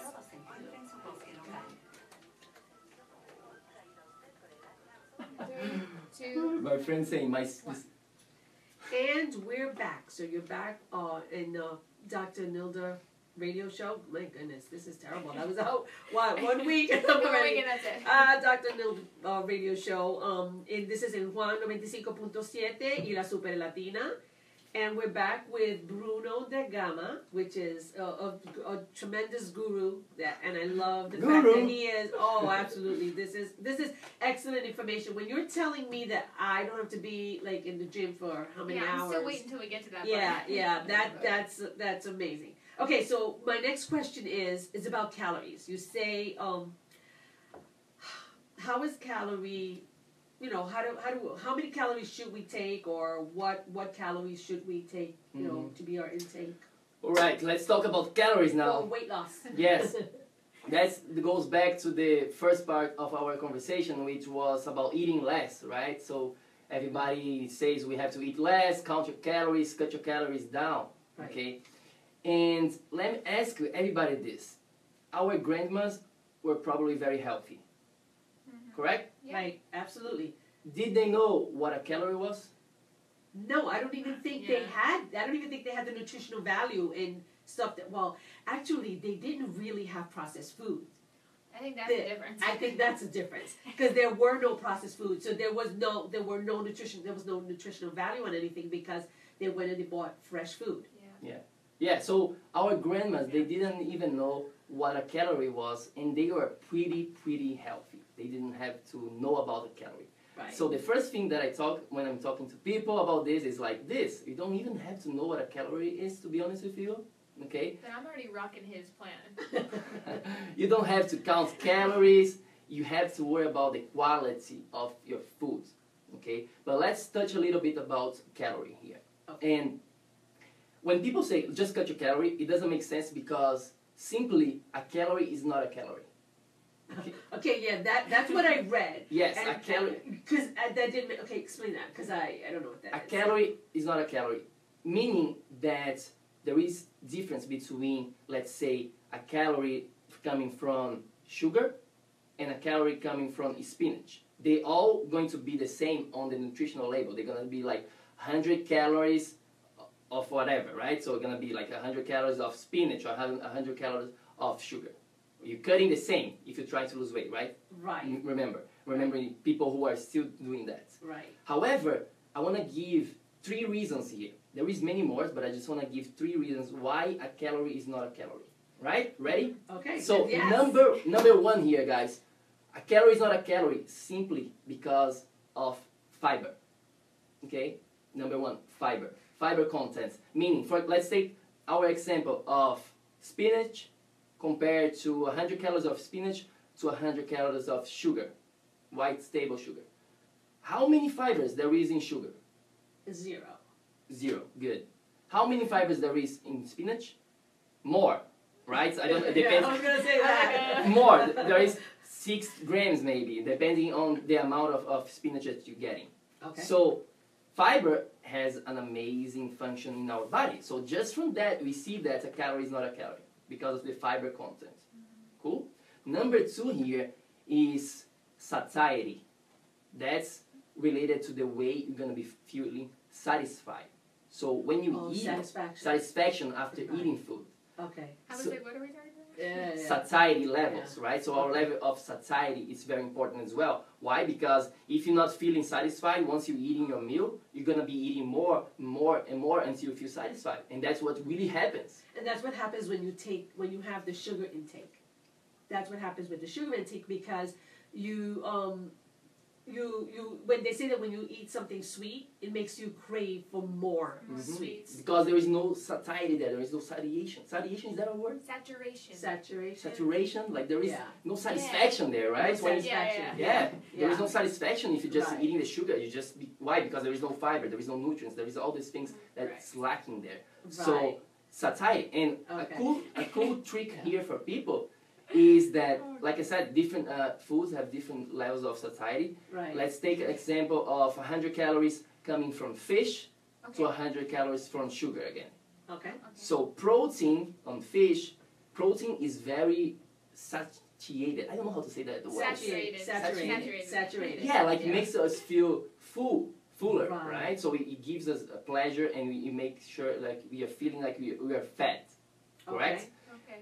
Three, two. My friend saying And we're back. So you're back in Dr. Nilda radio show. My goodness, this is terrible. That was out, what, 1 week? I'm One already- week and that's it. Dr. Nilda radio show. And this is in Juan 95.7 y la Super Latina. And we're back with Bruno da Gama, which is a tremendous guru, and I love the fact that he is. Oh, absolutely! This is excellent information. When you're telling me that I don't have to be like in the gym for how many Yeah, I'm hours? still waiting until we get to that Yeah, part. yeah, that's amazing. Okay, so my next question is about calories. You say, how is calorie? You know, how many calories should we take, or what calories should we take? You know, to be our intake. All right, let's talk about calories now. For weight loss. Yes. That goes back to the first part of our conversation, which was about eating less, right? So everybody says we have to eat less, count your calories, cut your calories down, Right. okay? And let me ask everybody this. Our grandmas were probably very healthy, correct? Yeah. Right, absolutely. Did they know what a calorie was? No, I don't even think they had. I don't even think they had the nutritional value in stuff that. Well, actually, they didn't really have processed foods. I think that's the difference. I think that's the difference because there were no processed foods, so there was no nutritional value on anything because they went and they bought fresh food. Yeah, so our grandmas, they didn't even know what a calorie was, and they were pretty healthy. They didn't have to know about the calorie. Right. So the first thing that I talk when I'm talking to people about this is like this. You don't even have to know what a calorie is, to be honest with you. Okay? Then I'm already rocking his plan. You don't have to count calories. You have to worry about the quality of your food. Okay? But let's touch a little bit about calorie here. Okay. And when people say just cut your calorie, it doesn't make sense because simply a calorie is not a calorie. Okay, yeah, that's what I read. Yes, a calorie. Because that didn't. Okay, explain that because I don't know what that A is. calorie is not a calorie, meaning that there is difference between, let's say, a calorie coming from sugar and a calorie coming from spinach. They all going to be the same on the nutritional label. They're gonna be like 100 calories of whatever, right? So it's gonna be like 100 calories of spinach or 100 calories of sugar. You're cutting the same if you're trying to lose weight, right? Right. Remember people who are still doing that. Right. However, I want to give 3 reasons here. There is many more, but I just want to give 3 reasons why a calorie is not a calorie. Right? Ready? Okay. So yes. number 1 here, guys. A calorie is not a calorie simply because of fiber. Okay? Number 1, fiber. Fiber contents. Meaning, let's take our example of spinach compared to 100 calories of spinach to 100 calories of sugar, white stable sugar. How many fibers there is in sugar? 0. 0, good. How many fibers there is in spinach? More, right? I don't. It Yeah, depends. I was gonna say that. More. There is 6 grams maybe, depending on the amount of spinach that you're getting. Okay. So fiber has an amazing function in our body. So just from that, we see that a calorie is not a calorie because of the fiber content. Cool? Number 2 here is satiety. That's related to the way you're going to be feeling satisfied. So when you eat, satisfaction after eating food. Okay. I was like, what are we talking about? Yeah. Satiety levels, right? So our level of satiety is very important as well. Why? Because if you're not feeling satisfied, once you're eating your meal, you're going to be eating more and more until you feel satisfied. And that's what really happens. And that's what happens when you have the sugar intake. That's what happens with the sugar intake, because you when they say that when you eat something sweet, it makes you crave for more sweets. Because there is no satiety there is no satiation. Satiation, is that a word? Saturation. Saturation, like there is no satisfaction there, right? No satisfaction. There is no satisfaction if you're just eating the sugar. Why? Because there is no fiber, there is no nutrients, there is all these things that's lacking there. So satiety. And a cool trick here for people is that, like I said, different foods have different levels of satiety. Right. Let's take an example of 100 calories coming from fish to 100 calories from sugar again. Okay. So protein on fish, protein is very satiated. I don't know how to say that. The word. Saturated. Yeah, like it makes us feel fuller, right? So it gives us a pleasure, and we make sure like we are feeling like we are fat, correct?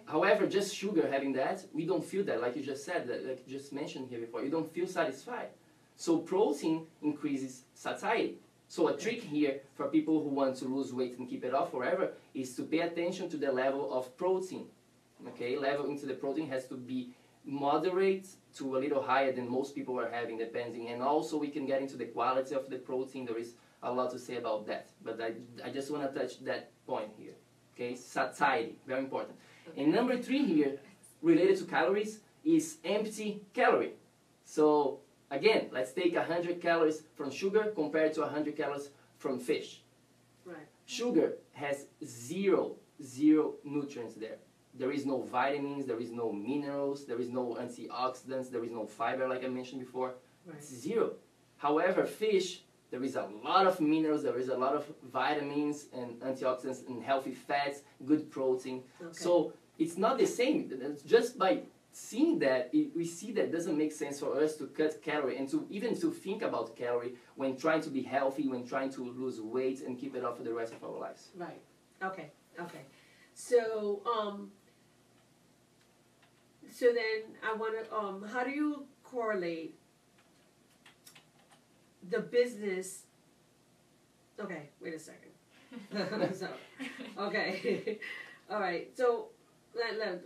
However, just sugar having that, we don't feel that, like you just said, like you just mentioned here before. You don't feel satisfied. So protein increases satiety. So a trick here for people who want to lose weight and keep it off forever is to pay attention to the level of protein. Okay, level into the protein has to be moderate to a little higher than most people are having, depending. And also we can get into the quality of the protein. There is a lot to say about that. But I just want to touch that point here. Okay, satiety, very important. And number 3 here, related to calories, is empty calorie. So again, let's take 100 calories from sugar compared to 100 calories from fish. Right. Sugar has zero nutrients there. There is no vitamins, there is no minerals, there is no antioxidants, there is no fiber like I mentioned before. Right. Zero. However, fish, there is a lot of minerals, there is a lot of vitamins and antioxidants and healthy fats, good protein. Okay. So it's not the same. Just by seeing that, we see that it doesn't make sense for us to cut calorie and to even to think about calorie when trying to be healthy, when trying to lose weight and keep it off for the rest of our lives. Right. Okay. So then I want to how do you correlate the business? Okay, wait a second. Okay. All right. So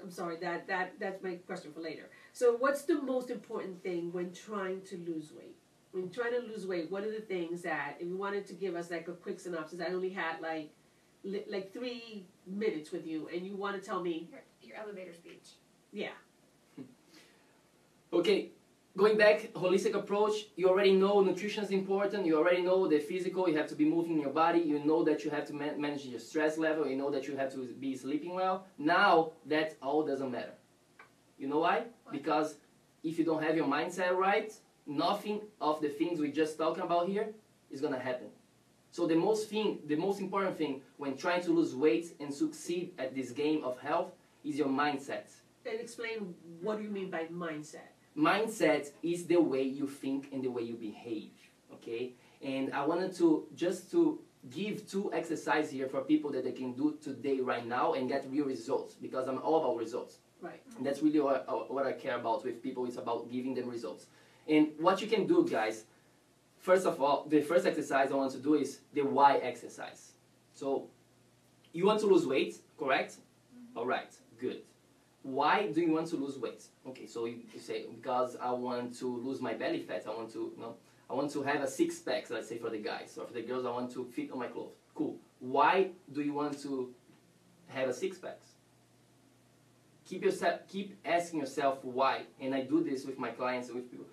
I'm sorry. That's my question for later. So what's the most important thing when trying to lose weight? When trying to lose weight, what are the things that, if you wanted to give us like a quick synopsis, I only had like 3 minutes with you, and you want to tell me your elevator speech. Yeah. Okay, going back, holistic approach, you already know nutrition is important, you already know the physical, you have to be moving your body, you know that you have to manage your stress level, you know that you have to be sleeping well. Now, that all doesn't matter. You know why? Because if you don't have your mindset right, nothing of the things we just talking about here is going to happen. So the most important thing when trying to lose weight and succeed at this game of health is your mindset. And explain, what do you mean by mindset? Mindset is the way you think and the way you behave, okay? And I wanted to give 2 exercises here for people that they can do today, right now, and get real results, because I'm all about results. Right. And that's really what I care about with people. It's about giving them results. And what you can do, guys, first of all, the first exercise I want to do is the why exercise. So you want to lose weight, correct? All right, good. Why do you want to lose weight? Okay, so you say, because I want to lose my belly fat. I want to have a 6-pack, let's say for the guys. Or for the girls, I want to fit on my clothes. Cool. Why do you want to have a 6-pack? Keep asking yourself why. And I do this with my clients and with people.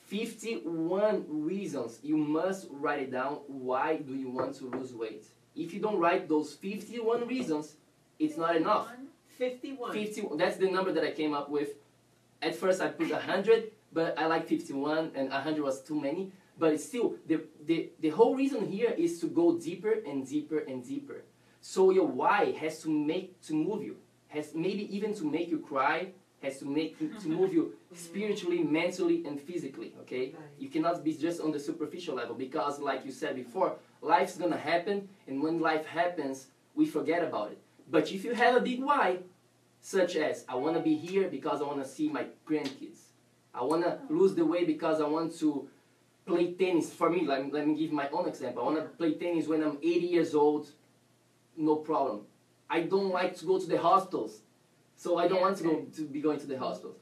51 reasons. You must write it down. Why do you want to lose weight? If you don't write those 51 reasons, it's not enough. 51. 50, that's the number that I came up with. At first I put 100, but I like 51, and 100 was too many. But it's still, the whole reason here is to go deeper and deeper and deeper. So your why has to move you, has maybe even to make you cry, has to move you spiritually, mentally, and physically, okay? Right. You cannot be just on the superficial level, because like you said before, life's gonna happen, and when life happens, we forget about it. But if you have a big why, such as, I wanna be here because I wanna see my grandkids. I wanna lose the weight because I want to play tennis. For me, let me give my own example. I wanna play tennis when I'm 80 years old, no problem. I don't like to go to the hospitals. So I don't want to be going to the hospitals,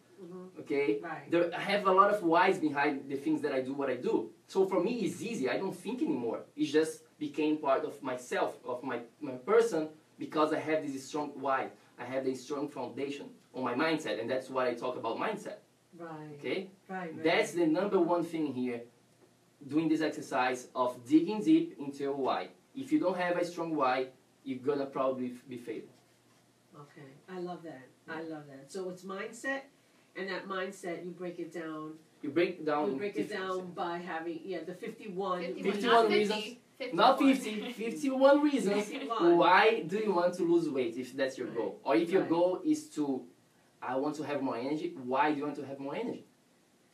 okay? Right. I have a lot of whys behind the things that I do, what I do. So for me, it's easy. I don't think anymore. It just became part of myself, of my person, because I have this strong why. I have this strong foundation on my mindset, and that's why I talk about mindset, Right. okay? Right. That's the number one thing here, doing this exercise of digging deep into your why. If you don't have a strong why, you're gonna probably be failing. Okay, I love that. I love that. So it's mindset, and that mindset you break it down. You break down. You break it down by having the 51. 51, 51 not 50, reasons. 51. Not 50, 51 reasons 51. why do you want to lose weight, if that's your goal. Or if your Right. goal is to, I want to have more energy, why do you want to have more energy?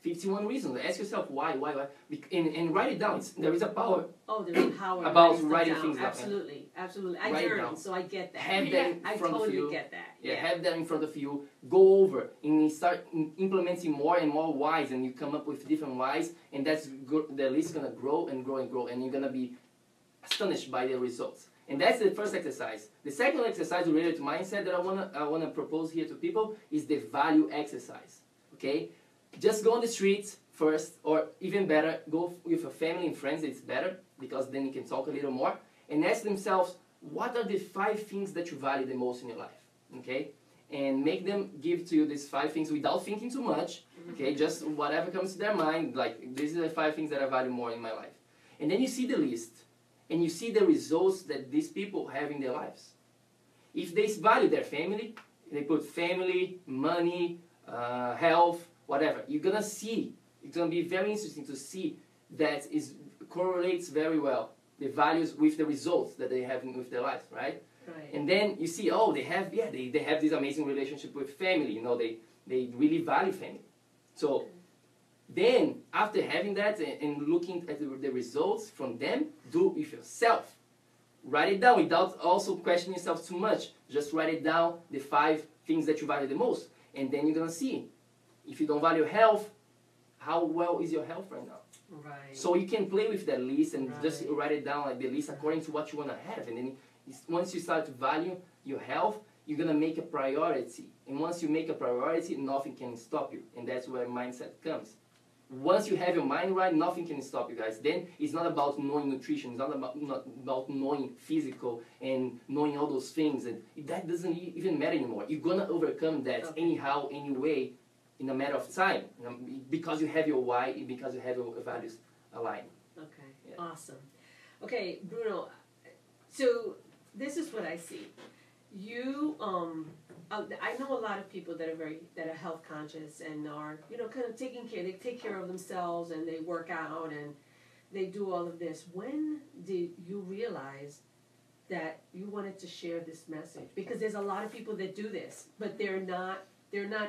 51 reasons. Ask yourself why. And write it down. There is a power. Oh, there's power in About stuff writing down. things down. Absolutely, absolutely. I Write it journal, down. so I get that. Have that in I front of totally you. get that. Yeah, have that in front of you. Go over and start implementing more and more whys, and you come up with different whys, and that's the list is gonna grow and grow and grow, and you're gonna be astonished by the results. And that's the first exercise. The second exercise related to mindset that I wanna propose here to people is the value exercise. Okay, just go on the streets first, or even better, go with your family and friends. It's better because then you can talk a little more and ask themselves, what are the 5 things that you value the most in your life? Okay, and make them give to you these 5 things without thinking too much. Okay, just whatever comes to their mind. Like, these are the 5 things that I value more in my life. And then you see the list, and you see the results that these people have in their lives. If they value their family, they put family, money, health, whatever, you're gonna see. It's gonna be very interesting to see that correlates very well, the values with the results that they have with their lives, right? Right. And then you see, oh, they have this amazing relationship with family. You know, they really value family. So then, after having that and looking at the results from them, do it with yourself. Write it down without also questioning yourself too much. Just write it down, the 5 things that you value the most. And then you're gonna see, if you don't value health, how well is your health right now? Right. So you can play with that list and just Right. write it down, like the list according to what you want to have. And then once you start to value your health, you're going to make a priority. And once you make a priority, nothing can stop you. And that's where mindset comes. Once you have your mind right, nothing can stop you, guys. Then it's not about knowing nutrition. It's not about knowing physical and knowing all those things. And that doesn't even matter anymore. You're going to overcome that anyhow, anyway, in a matter of time, because you have your why, because you have your values aligned. Okay, Yeah. awesome. Okay, Bruno, so this is what I see. You, I know a lot of people that are health conscious and are, kind of they take care of themselves and they work out and they do all of this. When did you realize that you wanted to share this message? Because there's a lot of people that do this, but they're not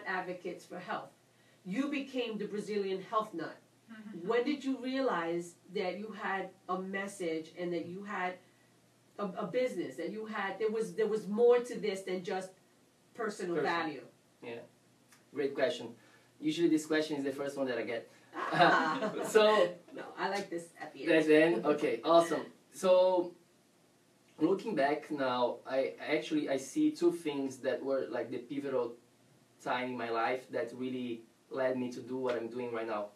advocates for health. You became the Brazilian health nut. When did you realize that you had a message and that you had a business, that you had there was more to this than just personal value? Yeah, great question. Usually this question is the first one that I get. Ah. So No, I like this at the end. that's the end. Okay, awesome. So looking back now, I see 2 things that were like the pivotal time in my life that really led me to do what I'm doing right now,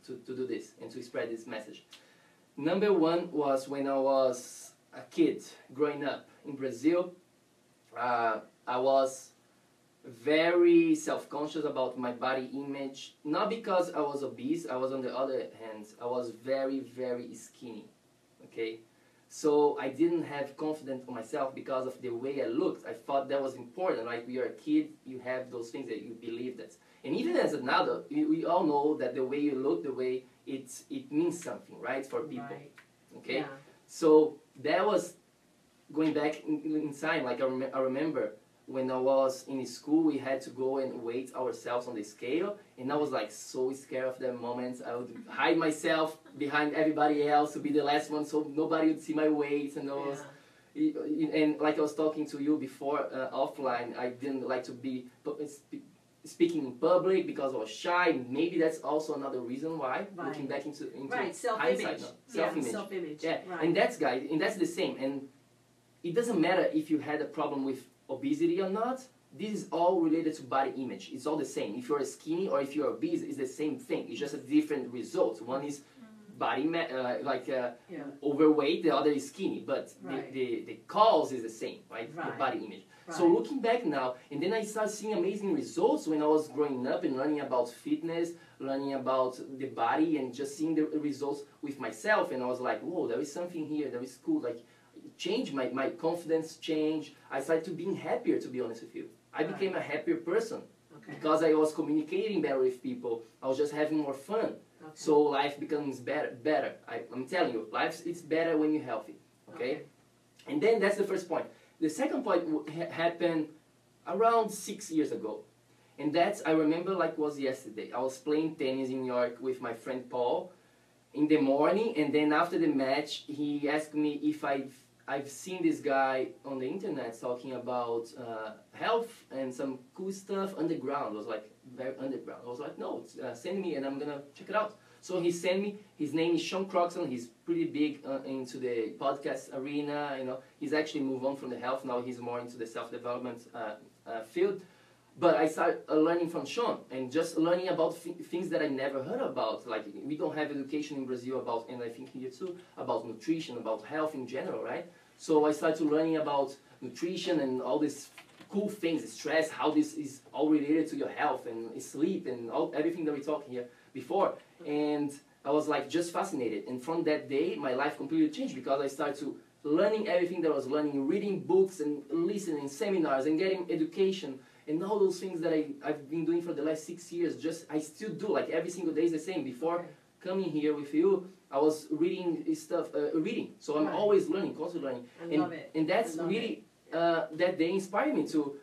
to do this and to spread this message. Number 1 was when I was a kid growing up in Brazil. I was very self-conscious about my body image, not because I was obese. I was, on the other hand, I was very, very skinny. Okay, So I didn't have confidence on myself because of the way I looked. I thought that was important. Like, when you're a kid, you have those things that you believe that. And even as an adult, we all know that the way you look, the way it means something, right, for people. Right. Okay? Yeah. So that was going back in time. Like, I remember when I was in school, we had to go and weight ourselves on the scale, and I was like so scared of that moment. I would hide myself behind everybody else to be the last one, so nobody would see my weight. And I was, and like I was talking to you before offline, I didn't like to be speaking in public because I was shy. Maybe that's also another reason why. Right. Looking back into self-image. hindsight, self-image. Self-image. Yeah, right. and that's the same. And it doesn't matter if you had a problem with obesity or not. This is all related to body image. It's all the same. If you're skinny or if you're obese, it's the same thing. It's just a different result. One is body overweight, the other is skinny, but the cause is the same, right? The body image. Right. So looking back now, and then I started seeing amazing results when I was growing up and learning about fitness, learning about the body, and just seeing the results with myself. And I was like, whoa, there is something here that is cool. Like, change my confidence changed. I started being happier, to be honest with you. I became a happier person because I was communicating better with people. I was just having more fun. So life becomes better. I'm telling you, it's better when you're healthy. Okay? And then that's the first point. The second point happened around 6 years ago. And that's, I remember like it was yesterday. I was playing tennis in New York with my friend Paul in the morning, and then after the match, he asked me if I've seen this guy on the internet talking about health and some cool stuff underground. It was like very underground. I was like, no, send me and I'm gonna check it out. So he sent me. His name is Sean Croxton. He's pretty big into the podcast arena. You know, he's actually moved on from the health now. He's more into the self-development field. But I started learning from Sean and just learning about things that I never heard about. Like, we don't have education in Brazil about, and I think here too, about nutrition, about health in general, right? So I started learning about nutrition and all these cool things, stress, how this is all related to your health and sleep and everything that we talked here before. And I was like just fascinated. And from that day, my life completely changed because I started to learning everything that I was learning, reading books and listening seminars and getting education. And all those things that I've been doing for the last 6 years, I still do, like every single day is the same. Before coming here with you, I was reading stuff, So I'm always learning, constantly learning. I love it. And that's really, that day inspired me to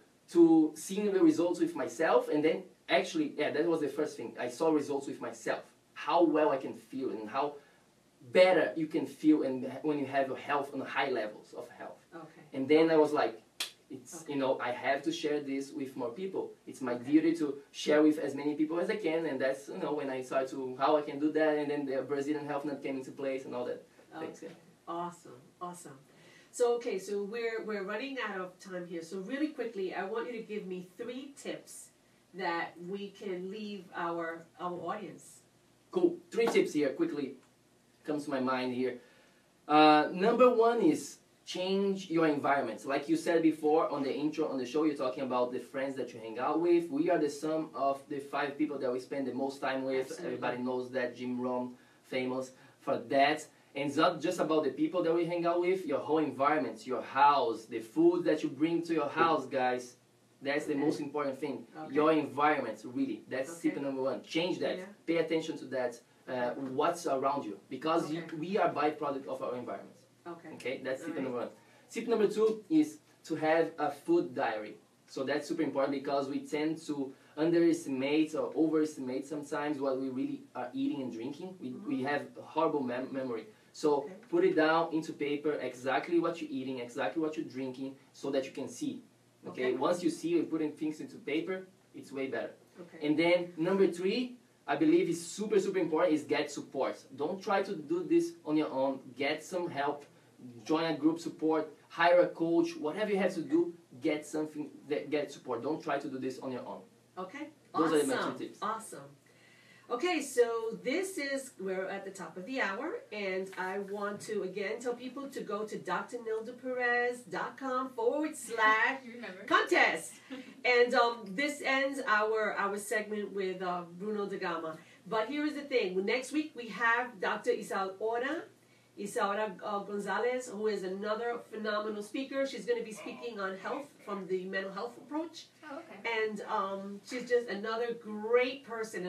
seeing the results with myself. And then actually, that was the first thing. I saw results with myself, how well I can feel and how better you can feel and when you have your health on high levels of health. And then I was like, you know, I have to share this with more people. It's my duty to share with as many people as I can, and that's, you know, when I started to, how I can do that, and then the Brazilian Health Net came into place and all that. Thanks, Awesome. So, so we're running out of time here. So really quickly, I want you to give me 3 tips that we can leave our audience. Cool. 3 tips here, quickly, comes to my mind here. Number 1 is change your environment. Like you said before on the intro on the show, you're talking about the friends that you hang out with. We are the sum of the 5 people that we spend the most time with. Absolutely. Everybody knows that. Jim Rohn, famous for that. And it's not just about the people that we hang out with, your whole environment, your house, the food that you bring to your house, guys. That's the most important thing. Your environment, really. That's tip number 1. Change that. Yeah. Pay attention to that. What's around you. Because we are byproduct of our environment. Okay, that's tip number 1. Tip number 2 is to have a food diary. So that's super important because we tend to underestimate or overestimate sometimes what we really are eating and drinking. We have a horrible memory. So put it down into paper, exactly what you're eating, exactly what you're drinking, so that you can see. Okay? Once you see and putting things into paper, it's way better. And then number 3, I believe is super, super important, is get support. Don't try to do this on your own. Get some help. Join a group support. Hire a coach. Whatever you have to do, get support. Don't try to do this on your own. Those are my 2 tips. Awesome. Okay, so we're at the top of the hour, and I want to again tell people to go to drnildaperez.com/contest. And this ends our segment with Bruno da Gama. But here is the thing. Next week we have Dr. Isal Ora, Isaura Gonzalez, who is another phenomenal speaker. She's going to be speaking on health from the mental health approach. Oh, okay. And she's just another great person.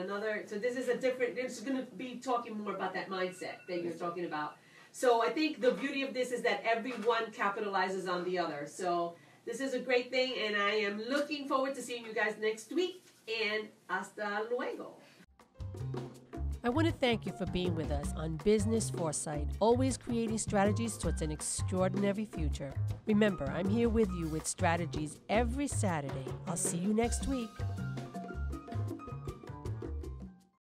So this is a different, it's going to be talking more about that mindset that you're talking about. So I think the beauty of this is that everyone capitalizes on the other. So this is a great thing, and I am looking forward to seeing you guys next week. And hasta luego. I want to thank you for being with us on Business Foresight, always creating strategies towards an extraordinary future. Remember, I'm here with you with strategies every Saturday. I'll see you next week.